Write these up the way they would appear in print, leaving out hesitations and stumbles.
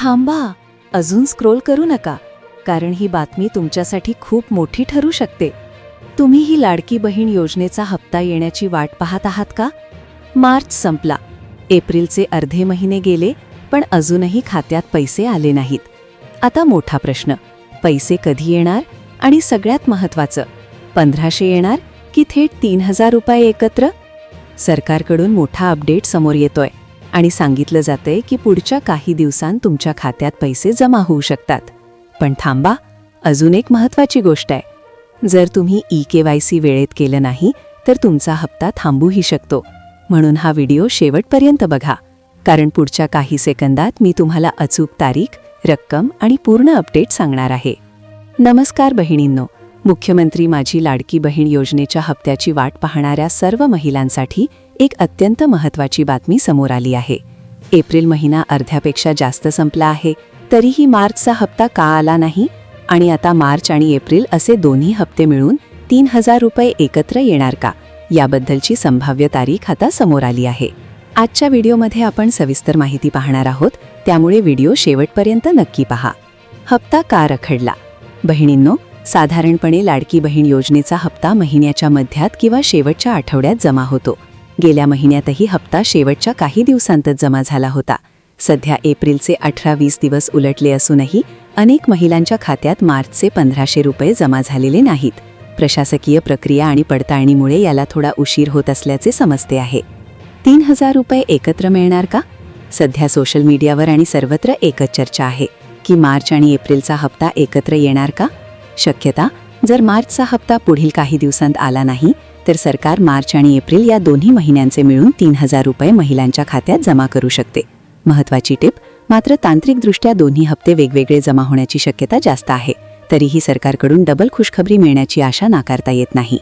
थांबा, अजून स्क्रोल करू नका, कारण ही बातमी तुमच्यासाठी खूप मोठी ठरू शकते. तुम्ही ही लाडकी बहीण योजनेचा हप्ता येण्याची वाट पाहत आहात का? मार्च संपला, एप्रिलचे अर्धे महिने गेले, पण अजूनही खात्यात पैसे आले नाहीत. आता मोठा प्रश्न, पैसे कधी येणार? आणि सगळ्यात महत्त्वाचं, 1500 येणार की थेट 3000 रुपये एकत्र? सरकारकडून मोठा अपडेट समोर येतोय आणि सांगितलं जातंय की पुढच्या काही दिवसांत तुमच्या खात्यात पैसे जमा होऊ शकतात. पण थांबा, अजून एक महत्त्वाची गोष्ट आहे. जर तुम्ही ई-KYC वेळेत केलं नाही तर तुमचा हप्ता थांबूही शकतो. म्हणून हा व्हिडिओ शेवटपर्यंत बघा, कारण पुढच्या काही सेकंदात मी तुम्हाला अचूक तारीख, रक्कम आणि पूर्ण अपडेट सांगणार आहे. नमस्कार बहिणींनो, मुख्यमंत्री माझी लाडकी बहीण योजनेच्या हप्त्याची वाट पाहणाऱ्या सर्व महिलांसाठी एक अत्यंत महत्त्वाची बातमी समोर आली आहे. एप्रिल महिना अर्ध्यापेक्षा जास्त संपला आहे, तरीही मार्चचा हप्ता का आला नाही? आणि आता मार्च आणि एप्रिल असे दोन्ही हप्ते मिळून 3000 रुपये एकत्र येणार का? याबद्दलची संभाव्य तारीख आता समोर आली आहे. आजच्या व्हिडिओमध्ये आपण सविस्तर माहिती पाहणार आहोत, त्यामुळे व्हिडिओ शेवटपर्यंत नक्की पहा. हप्ता का रखडला? बहिणींनो, साधारणपणे लाडकी बहीण योजनेचा हप्ता महिन्याच्या मध्यात किंवा शेवटच्या आठवड्यात जमा होतो. गेल्या महिन्यातही हप्ता शेवटच्या काही दिवसांतच जमा झाला होता. सध्या एप्रिलचे 18-20 दिवस उलटले असूनही अनेक महिलांच्या खात्यात मार्चचे 1500 रुपये जमा झालेले नाहीत. प्रशासकीय प्रक्रिया आणि पडताळणीमुळे याला थोडा उशीर होत असल्याचे समजते आहे. 3000 रुपये एकत्र मिळणार का? सध्या सोशल मीडियावर आणि सर्वत्र एकच चर्चा आहे की मार्च आणि एप्रिलचा हप्ता एकत्र येणार का? शक्यता, जर मार्चचा हप्ता पुढील काही दिवसांत आला नाही तर सरकार मार्च आणि एप्रिल या दोन्ही महिन्यांचे मिळून 3000 रुपये महिलांच्या खात्यात जमा करू शकते. महत्त्वाची टिप, मात्र तांत्रिकदृष्ट्या दोन्ही हप्ते वेगवेगळे जमा होण्याची शक्यता जास्त आहे. तरीही सरकारकडून डबल खुशखबरी मिळण्याची आशा नाकारता येत नाही.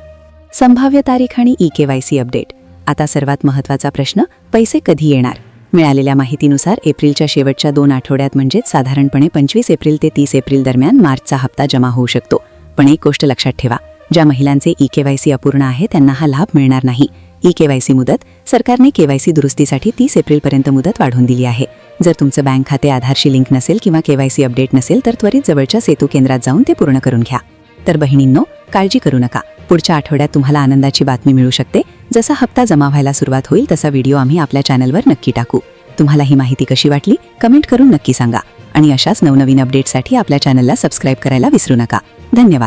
संभाव्य तारीख आणि ई-KYC अपडेट. आता सर्वात महत्त्वाचा प्रश्न, पैसे कधी येणार? मिळालेल्या माहितीनुसार एप्रिलच्या शेवटच्या 2 आठवड्यात म्हणजेच साधारणपणे 25 एप्रिल ते 30 एप्रिल दरम्यान मार्चचा हप्ता जमा होऊ शकतो. पण एक गोष्ट लक्षात ठेवा, ज्या महिलांचे ई-KYC अपूर्ण आहे त्यांना हा लाभ मिळणार नाही. ई-KYC मुदत, सरकारने KYC दुरुस्तीसाठी 30 एप्रिलपर्यंत मुदत वाढवून दिली आहे. जर तुमचं बँक खाते आधारशी लिंक नसेल किंवा KYC अपडेट नसेल तर त्वरित जवळच्या सेतू केंद्रात जाऊन ते पूर्ण करून घ्या. तर बहिणींनो, काळजी करू नका, पुढच्या आठवड्यात तुम्हाला आनंदाची बातमी मिळू शकते. जसा हप्ता जमा व्हायला सुरुवात होईल तसा व्हिडिओ आम्ही आपल्या चॅनलवर नक्की टाकू. तुम्हाला ही माहिती कशी वाटली कमेंट करून नक्की सांगा. आणि अशाच नवनवीन अपडेटसाठी आपल्या चॅनलला सबस्क्राईब करायला विसरू नका. धन्यवाद.